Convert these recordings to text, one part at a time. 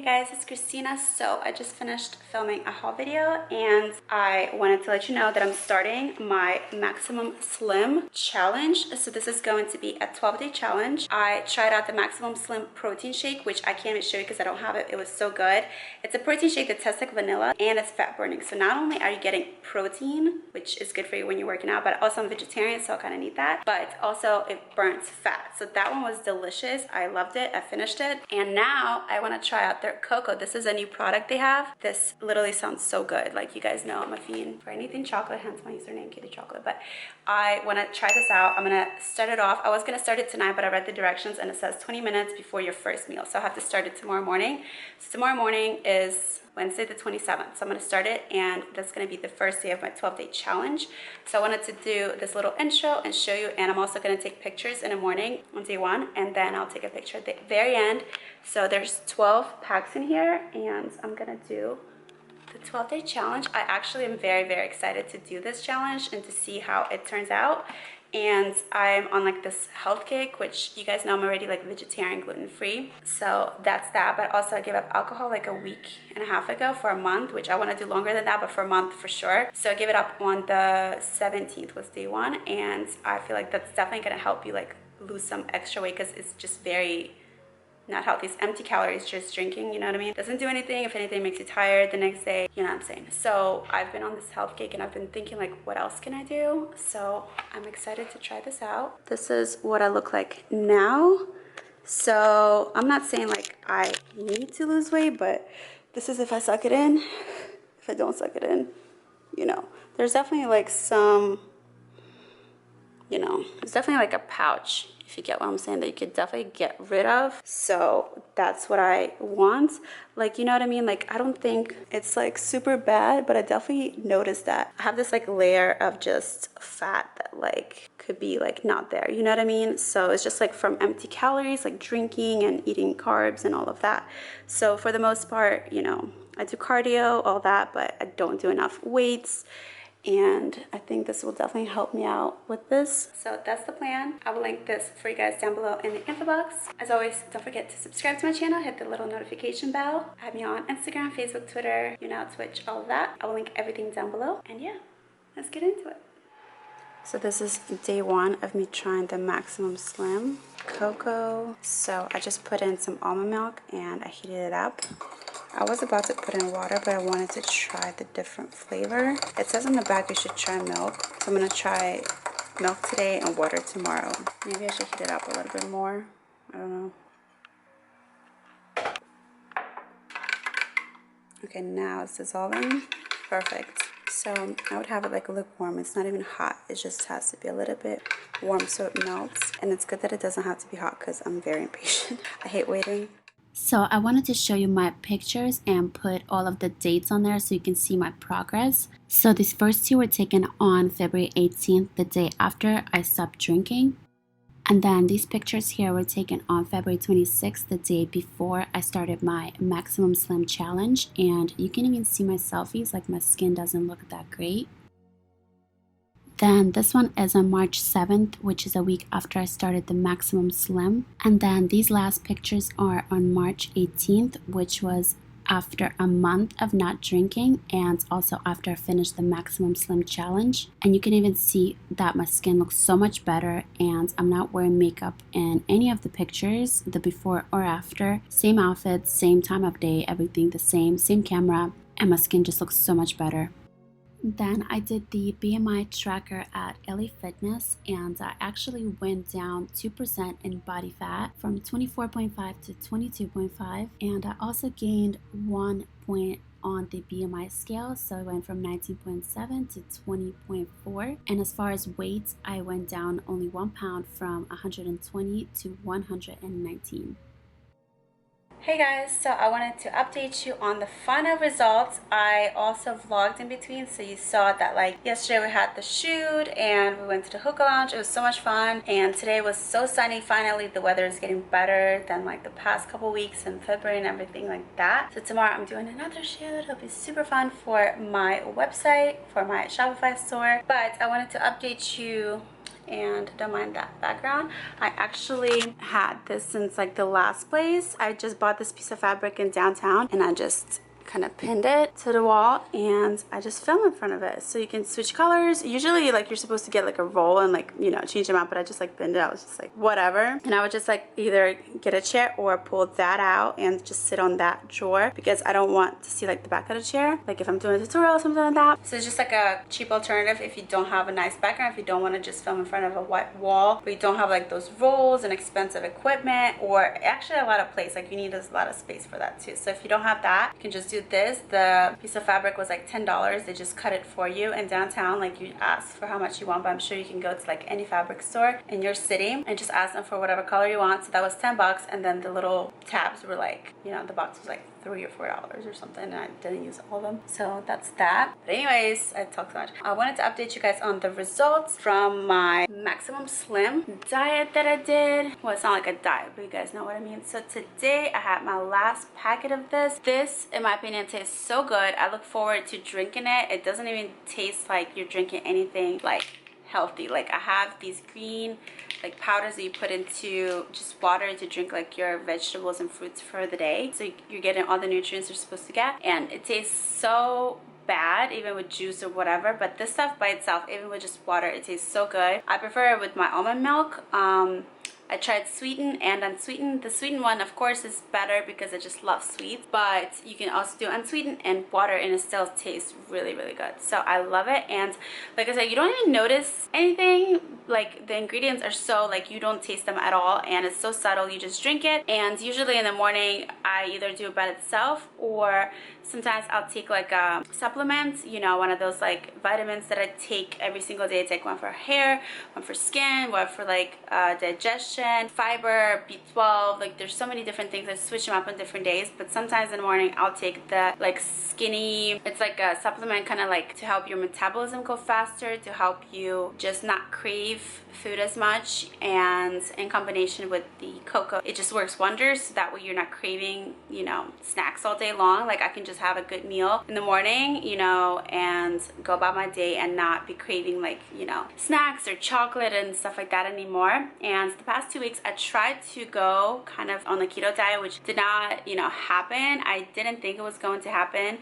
guys, it's Christina. So I just finished filming a haul video and I wanted to let you know that I'm starting my maximum slim challenge. So this is going to be a 12-day challenge. I tried out the maximum slim protein shake, which I can't even show you because I don't have it. It was so good. It's a protein shake that tastes like vanilla and it's fat burning. So not only are you getting protein, which is good for you when you're working out, but also I'm vegetarian, so I kind of need that, but also it burns fat. So that one was delicious. I loved it. I finished it. And now I want to try out their cocoa. This is a new product they have. This literally sounds so good. Like, you guys know I'm a fiend for anything chocolate, hence my username Kitty Chocolate. But I want to try this out. I'm gonna start it off. I was gonna start it tonight, but I read the directions and it says 20 minutes before your first meal, so I have to start it tomorrow morning. So tomorrow morning is Wednesday the 27th, so I'm gonna start it, and that's gonna be the first day of my 12-day challenge. So I wanted to do this little intro and show you, and I'm also gonna take pictures in the morning on day one, and then I'll take a picture at the very end. So there's 12 packs in here, and I'm gonna do the 12-day challenge. I actually am very, very excited to do this challenge and to see how it turns out. And I'm on like this health kick, which you guys know I'm already like vegetarian, gluten-free, so that's that. But also I gave up alcohol like a week and a half ago for a month, which I want to do longer than that, but for a month for sure. So I gave it up on the 17th was day one, and I feel like that's definitely going to help you like lose some extra weight, because it's just very not healthy. It's empty calories just drinking, you know what I mean? Doesn't do anything. If anything, makes you tired the next day, you know what I'm saying? So I've been on this health kick and I've been thinking like, what else can I do? So I'm excited to try this out. This is what I look like now. So I'm not saying like I need to lose weight, but this is if I suck it in. If I don't suck it in, you know, there's definitely like some, you know, it's definitely like a pouch, if you get what I'm saying, that you could definitely get rid of. So that's what I want. Like, you know what I mean? Like, I don't think it's like super bad, but I definitely noticed that I have this like layer of just fat that like could be like not there, you know what I mean? So it's just like from empty calories, like drinking and eating carbs and all of that. So for the most part, you know, I do cardio, all that, but I don't do enough weights. And I think this will definitely help me out with this. So that's the plan. I will link this for you guys down below in the info box. As always, don't forget to subscribe to my channel, hit the little notification bell. Add me on Instagram, Facebook, Twitter, you know, Twitch, all of that. I will link everything down below. And yeah, let's get into it. So this is day one of me trying the maximum slim cocoa. So I just put in some almond milk and I heated it up. I was about to put in water, but I wanted to try the different flavor. It says on the back you should try milk. So I'm gonna try milk today and water tomorrow. Maybe I should heat it up a little bit more. I don't know. Okay, now it's dissolving. Perfect. So I would have it like lukewarm. It's not even hot. It just has to be a little bit warm so it melts. And it's good that it doesn't have to be hot because I'm very impatient. I hate waiting. So I wanted to show you my pictures and put all of the dates on there so you can see my progress. So these first two were taken on February 18th, the day after I stopped drinking. And then these pictures here were taken on February 26th, the day before I started my maximum slim challenge. And you can even see my selfies, like my skin doesn't look that great. Then this one is on March 7th, which is a week after I started the maximum slim. And then these last pictures are on March 18th, which was after a month of not drinking and also after I finished the maximum slim challenge. And you can even see that my skin looks so much better and I'm not wearing makeup in any of the pictures, the before or after. Same outfits, same time of day, everything the same camera, and my skin just looks so much better. Then I did the BMI tracker at LA Fitness, and I actually went down 2% in body fat from 24.5 to 22.5, and I also gained 1 point on the BMI scale, so I went from 19.7 to 20.4. And as far as weight, I went down only 1 pound from 120 to 119. Hey guys, so I wanted to update you on the final results. I also vlogged in between, so you saw that like yesterday we had the shoot and we went to the hookah lounge. It was so much fun, and today was so sunny. Finally, the weather is getting better than like the past couple weeks in February and everything like that. So tomorrow I'm doing another shoot. It'll be super fun for my website, for my Shopify store. But I wanted to update you and don't mind that background. I actually had this since like the last place. I just bought this piece of fabric in downtown and I just kind of pinned it to the wall and I just film in front of it, so you can switch colors. Usually like you're supposed to get like a roll and like, you know, change them out, but I just like pinned it. I was just like whatever, and I would just like either get a chair or pull that out and just sit on that drawer because I don't want to see like the back of the chair, like if I'm doing a tutorial or something like that. So it's just like a cheap alternative if you don't have a nice background, if you don't want to just film in front of a white wall, but you don't have like those rolls and expensive equipment, or actually a lot of place, like you need a lot of space for that too. So if you don't have that, you can just do this. The piece of fabric was like $10. They just cut it for you in downtown. Like you ask for how much you want, but I'm sure you can go to like any fabric store in your city and just ask them for whatever color you want. So that was $10, and then the little tabs were like, you know, the box was like $3 or $4 or something, and I didn't use all of them. So that's that. But anyways, I talked so much. I wanted to update you guys on the results from my maximum slim diet that I did. Well, it's not like a diet, but you guys know what I mean. So today I had my last packet of this. This, in my opinion, tastes so good. I look forward to drinking it. It doesn't even taste like you're drinking anything like healthy. Like I have these green like powders that you put into just water to drink like your vegetables and fruits for the day, so you're getting all the nutrients you're supposed to get, and it tastes so bad even with juice or whatever, but this stuff by itself, even with just water, it tastes so good. I prefer it with my almond milk. I tried sweetened and unsweetened. The sweetened one, of course, is better because I just love sweets, but you can also do unsweetened and water and it still tastes really, really good. So I love it. And like I said, you don't even notice anything. Like the ingredients are so like you don't taste them at all, and it's so subtle. You just drink it, and usually in the morning I either do it by itself, or sometimes I'll take like a supplement, you know, one of those like vitamins that I take every single day. I take one for hair, one for skin, one for like digestion, fiber, B12. Like there's so many different things. I switch them up on different days, but sometimes in the morning I'll take the like skinny, it's like a supplement kind of like to help your metabolism go faster, to help you just not crave food as much, and in combination with the cocoa, it just works wonders. So that way you're not craving, you know, snacks all day long. Like I can just have a good meal in the morning, you know, and go about my day and not be craving like, you know, snacks or chocolate and stuff like that anymore. And the past 2 weeks I tried to go kind of on the keto diet, which did not, you know, happen. I didn't think it was going to happen.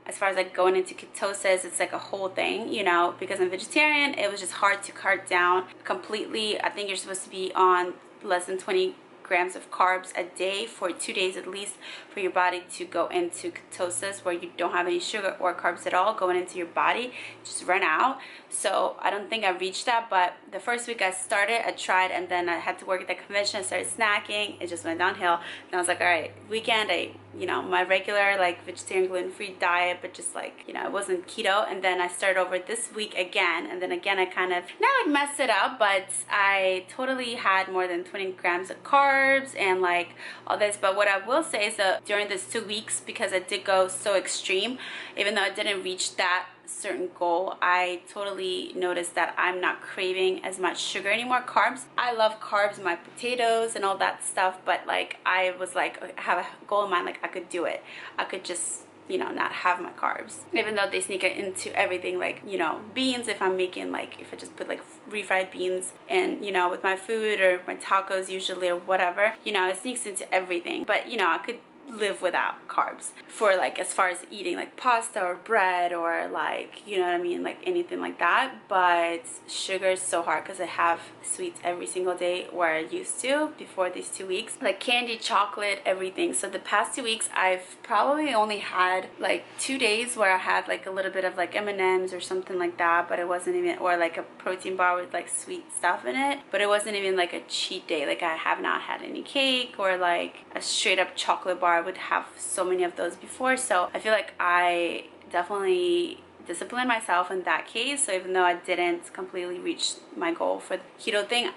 As far as like going into ketosis, it's like a whole thing, you know, because I'm vegetarian, it was just hard to cut down completely. I think you're supposed to be on less than 20 grams of carbs a day for 2 days at least for your body to go into ketosis, where you don't have any sugar or carbs at all going into your body, just run out. So I don't think I reached that, but the first week I started, I tried, and then I had to work at the convention. I started snacking, it just went downhill, and I was like, all right, weekend, you know, my regular like vegetarian gluten-free diet, but just like, you know, it wasn't keto. And then I started over this week again, and then again I kind of not like messed it up, but I totally had more than 20 grams of carbs and like all this. But what I will say is that during this 2 weeks, because I did go so extreme, even though I didn't reach that certain goal, I totally noticed that I'm not craving as much sugar anymore. Carbs, I love carbs, my potatoes and all that stuff, but like I was like, I have a goal in mind, like I could do it. I could just, you know, not have my carbs, even though they sneak it into everything, like, you know, beans. If I'm making like, if I just put like refried beans and, you know, with my food or my tacos usually or whatever, you know, it sneaks into everything. But, you know, I could live without carbs for like as far as eating like pasta or bread or like, you know what I mean, like anything like that. But sugar is so hard because I have sweets every single day, where I used to before these 2 weeks, like candy, chocolate, everything. So the past 2 weeks I've probably only had like 2 days where I had like a little bit of like M&Ms or something like that, but it wasn't even, or like a protein bar with like sweet stuff in it, but it wasn't even like a cheat day. Like I have not had any cake or like a straight up chocolate bar. I would have so many of those before. So I feel like I definitely disciplined myself in that case. So even though I didn't completely reach my goal for the keto thing,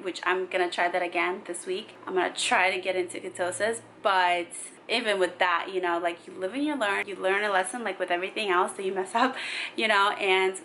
which I'm gonna try that again this week. I'm gonna try to get into ketosis. But even with that, you know, like you live and you learn a lesson, like with everything else that you mess up, you know. And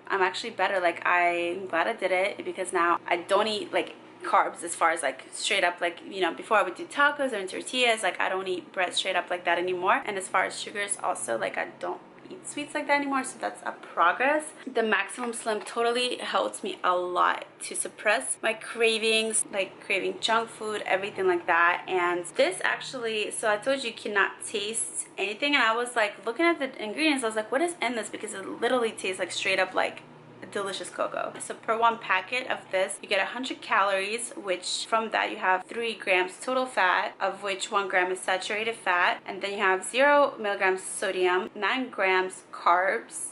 I'm actually better. Like I'm glad I did it, because now I don't eat like carbs as far as like straight up, like, you know, before I would do tacos or tortillas. Like I don't eat bread straight up like that anymore. And as far as sugars also, like I don't eat sweets like that anymore, so that's a progress. The Maximum Slim totally helps me a lot to suppress my cravings, like craving junk food, everything like that. And this actually, so I told you cannot taste anything, and I was like looking at the ingredients, I was like, what is in this? Because it literally tastes like straight up like delicious cocoa. So per one packet of this you get 100 calories, which from that you have 3 grams total fat, of which 1 gram is saturated fat, and then you have 0 milligrams sodium, 9 grams carbs,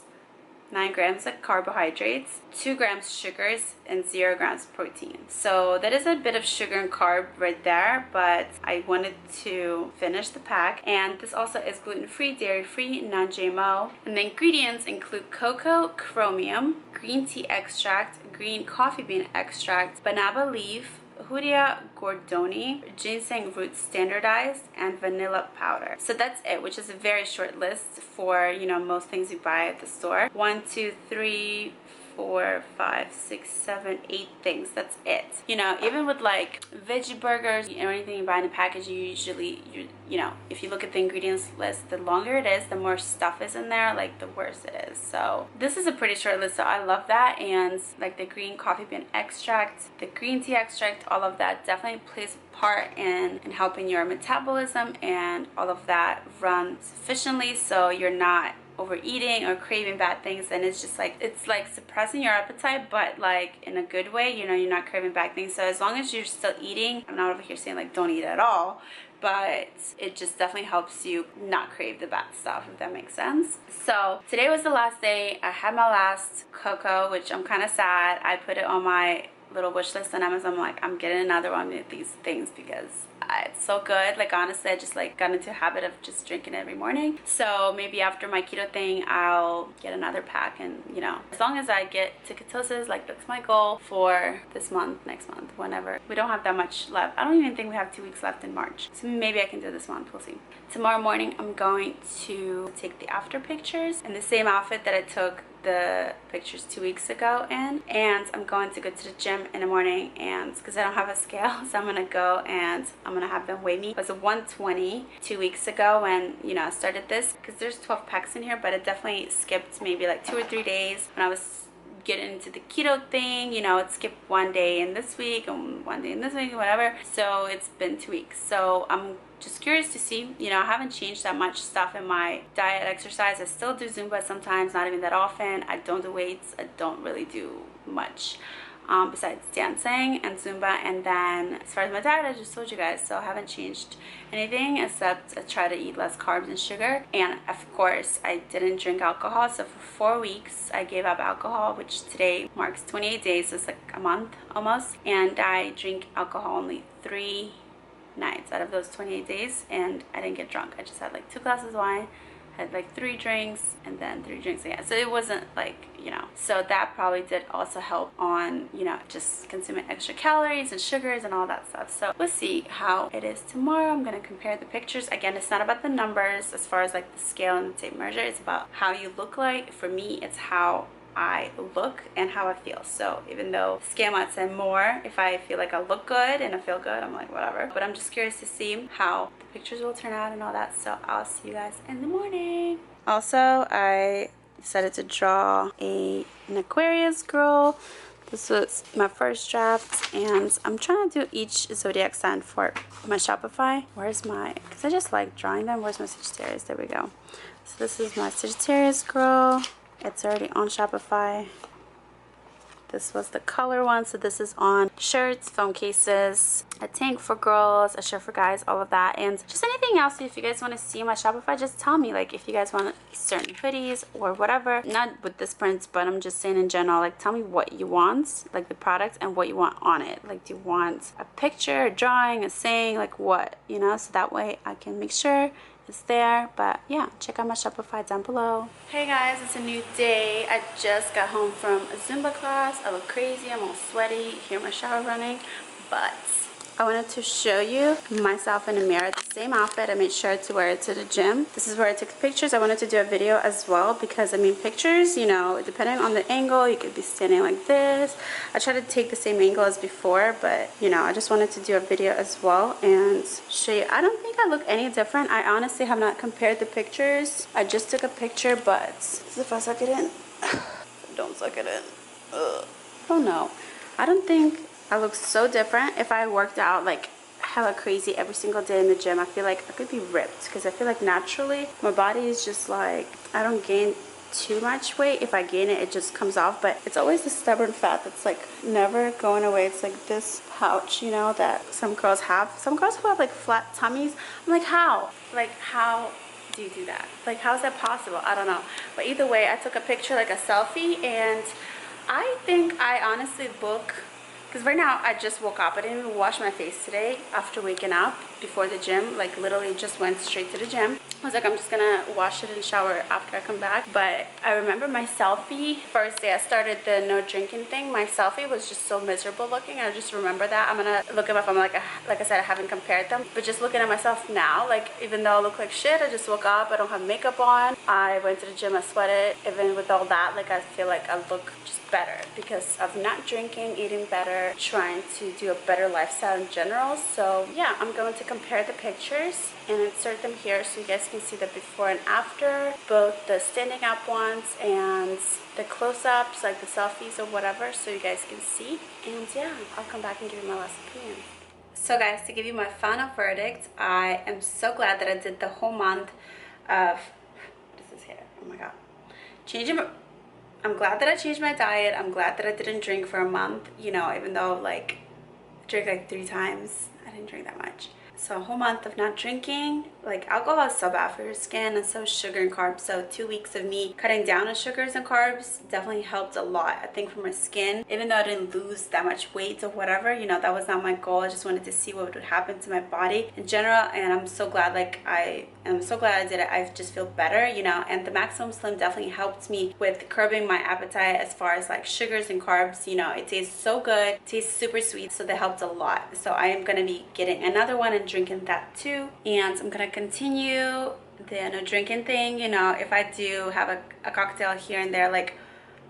9 grams of carbohydrates, 2 grams sugars, and 0 grams protein. So that is a bit of sugar and carb right there, but I wanted to finish the pack. And this also is gluten-free, dairy-free, non-GMO. And the ingredients include cocoa chromium, green tea extract, green coffee bean extract, banana leaf, Hoodia gordoni, ginseng root standardized, and vanilla powder. So that's it, which is a very short list for, you know, most things you buy at the store. 1, 2, 3, 4, 5, 6, 7, 8 things. That's it. You know, even with like veggie burgers or anything you buy in a package, you usually, you know, if you look at the ingredients list, the longer it is, the more stuff is in there, like the worse it is. So this is a pretty short list, so I love that. And like the green coffee bean extract, the green tea extract, all of that definitely plays a part in helping your metabolism and all of that run sufficiently, so you're not overeating or craving bad things. And it's just like, it's like suppressing your appetite, but like in a good way, you know, you're not craving bad things. So as long as you're still eating, I'm not over here saying like don't eat at all, but it just definitely helps you not crave the bad stuff, if that makes sense. So today was the last day. I had my last cocoa, which I'm kind of sad. I put it on my little wish list on Amazon. I'm like, I'm getting another one of these things because it's so good. Like honestly, I just like got into a habit of just drinking it every morning. So maybe after my keto thing, I'll get another pack, and you know, as long as I get to ketosis, like that's my goal for this month, next month, whenever. We don't have that much left. I don't even think we have 2 weeks left in March, so maybe I can do this month. We'll see. Tomorrow morning I'm going to take the after pictures in the same outfit that I took the pictures 2 weeks ago in, and I'm going to go to the gym in the morning, and because I don't have a scale, so I'm gonna go and I'm gonna have them weigh me. It was a 120 2 weeks ago when, you know, I started this, because there's 12 packs in here, but it definitely skipped maybe like 2 or 3 days when I was getting into the keto thing. You know, it skipped 1 day in this week and 1 day in this week, whatever. So it's been 2 weeks. So I'm just curious to see, you know, I haven't changed that much stuff in my diet, exercise. I still do Zumba sometimes, not even that often. I don't do weights. I don't really do much besides dancing and Zumba. And then as far as my diet, I just told you guys, so I haven't changed anything except I try to eat less carbs and sugar. And of course, I didn't drink alcohol. So for 4 weeks, I gave up alcohol, which today marks 28 days. So it's like a month almost. And I drink alcohol only 3 nights out of those 28 days, and I didn't get drunk. I just had like 2 glasses of wine, had like 3 drinks, and then 3 drinks again. So it wasn't like, you know, so that probably did also help on, you know, just consuming extra calories and sugars and all that stuff. So we'll see how it is tomorrow. I'm gonna compare the pictures. Again, it's not about the numbers as far as like the scale and the tape measure. It's about how you look like. For me, it's how I look and how I feel. So even though scale might say more, if I feel like I look good and I feel good, I'm like whatever. But I'm just curious to see how the pictures will turn out and all that. So I'll see you guys in the morning. Also, I decided to draw an Aquarius girl. This was my first draft, and I'm trying to do each zodiac sign for my Shopify. Where's my, because I just like drawing them. Where's my Sagittarius? There we go. So this is my Sagittarius girl. It's already on Shopify. This was the color one, so this is on shirts, phone cases, a tank for girls, a shirt for guys, all of that, and just anything else. If you guys want to see my Shopify, just tell me, like if you guys want certain hoodies or whatever, not with this print, but I'm just saying in general, like tell me what you want, like the product and what you want on it. Like do you want a picture, a drawing, a saying, like what, you know, so that way I can make sure it's there. But yeah, check out my Shopify down below. Hey guys, it's a new day. I just got home from a Zumba class. I look crazy, I'm all sweaty, you hear my shower running, but I wanted to show you myself in the mirror, the same outfit. I made sure to wear it to the gym. This is where I took pictures. I wanted to do a video as well because, I mean, pictures, you know, depending on the angle, you could be standing like this. I tried to take the same angle as before, but, you know, I just wanted to do a video as well and show you. I don't think I look any different. I honestly have not compared the pictures. I just took a picture, but if I suck it in, don't suck it in. Ugh. Oh no, I don't think I look so different. If I worked out like hella crazy every single day in the gym, I feel like I could be ripped because I feel like naturally my body is just like, I don't gain too much weight. If I gain it, it just comes off, but it's always the stubborn fat that's like never going away. It's like this pouch, you know, that some girls have. Some girls who have like flat tummies, I'm like, how? Like, how do you do that? Like, how is that possible? I don't know. But either way, I took a picture, like a selfie, and I think I honestly look, because right now I just woke up. I didn't even wash my face today after waking up before the gym. Like literally just went straight to the gym. I was like, I'm just gonna wash it and shower after I come back. But I remember my selfie, first day I started the no drinking thing, my selfie was just so miserable looking. I just remember that. I'm gonna look at my phone. Like I said, I haven't compared them. But just looking at myself now, like even though I look like shit, I just woke up, I don't have makeup on. I went to the gym, I sweated. Even with all that, like I feel like I look just better because of not drinking, eating better, trying to do a better lifestyle in general. So yeah, I'm going to compare the pictures and insert them here so you guys can see the before and after, both the standing up ones and the close-ups, like the selfies or whatever, so you guys can see. And yeah, I'll come back and give you my last opinion. So guys, to give you my final verdict, I am so glad that I did the whole month of, this is here, oh my god, I'm glad that I changed my diet. I'm glad that I didn't drink for a month, you know, even though like I drank like 3 times. I didn't drink that much. So a whole month of not drinking. Like alcohol is so bad for your skin, and so is sugar and carbs. So 2 weeks of me cutting down on sugars and carbs definitely helped a lot, I think, for my skin. Even though I didn't lose that much weight or whatever, you know, that was not my goal. I just wanted to see what would happen to my body in general, and I'm so glad, like I'm so glad I did it. I just feel better, you know. And the Maximum Slim definitely helped me with curbing my appetite as far as like sugars and carbs. You know, it tastes so good, it tastes super sweet, so that helped a lot. So I am gonna be getting another one and drinking that too, and I'm gonna continue the no drinking thing. You know, if I do have a cocktail here and there, like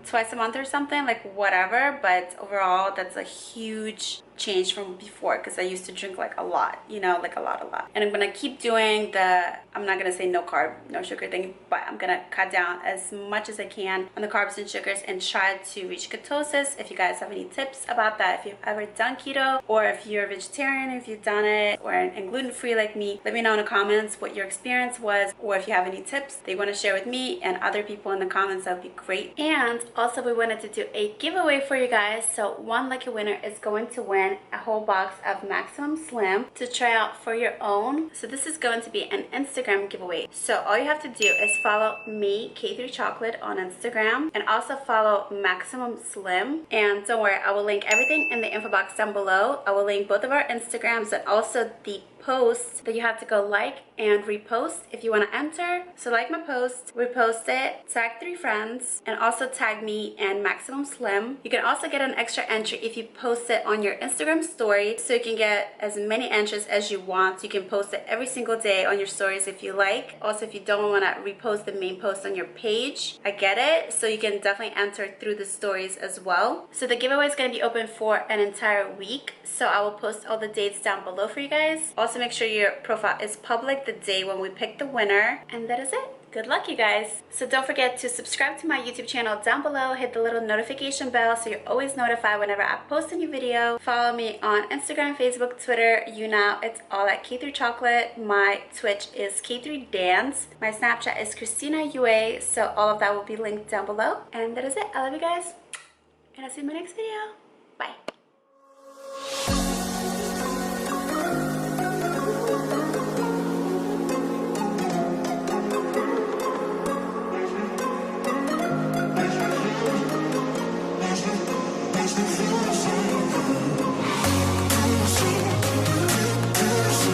twice a month or something, like whatever, but overall that's a huge change from before, because I used to drink like a lot, you know, like a lot. And I'm gonna keep doing the, I'm not gonna say no carb, no sugar thing, but I'm gonna cut down as much as I can on the carbs and sugars and try to reach ketosis. If you guys have any tips about that, if you've ever done keto, or if you're a vegetarian, if you've done it, or and gluten-free like me, let me know in the comments what your experience was, or if you have any tips that you want to share with me and other people in the comments, that would be great. And also we wanted to do a giveaway for you guys, so one lucky winner is going to win a whole box of Maximum Slim to try out for your own. So this is going to be an Instagram giveaway. So all you have to do is follow me, K3 Chocolate, on Instagram, and also follow Maximum Slim. And don't worry, I will link everything in the info box down below. I will link both of our Instagrams and also the post that you have to go like and repost if you want to enter. So like my post, repost it, tag 3 friends, and also tag me and Maximum Slim. You can also get an extra entry if you post it on your Instagram story, so you can get as many entries as you want. You can post it every single day on your stories if you like. Also, if you don't want to repost the main post on your page, I get it, so you can definitely enter through the stories as well. So the giveaway is going to be open for an entire week, so I will post all the dates down below for you guys. Also make sure your profile is public the day when we pick the winner, and that is it. Good luck, you guys. So don't forget to subscribe to my YouTube channel down below. Hit the little notification bell so you're always notified whenever I post a new video. Follow me on Instagram, Facebook, Twitter. You know, it's all at K3 Chocolate. My Twitch is K3 Dance. My Snapchat is Kristina Urribarres. So all of that will be linked down below. And that is it. I love you guys, and I'll see you in my next video.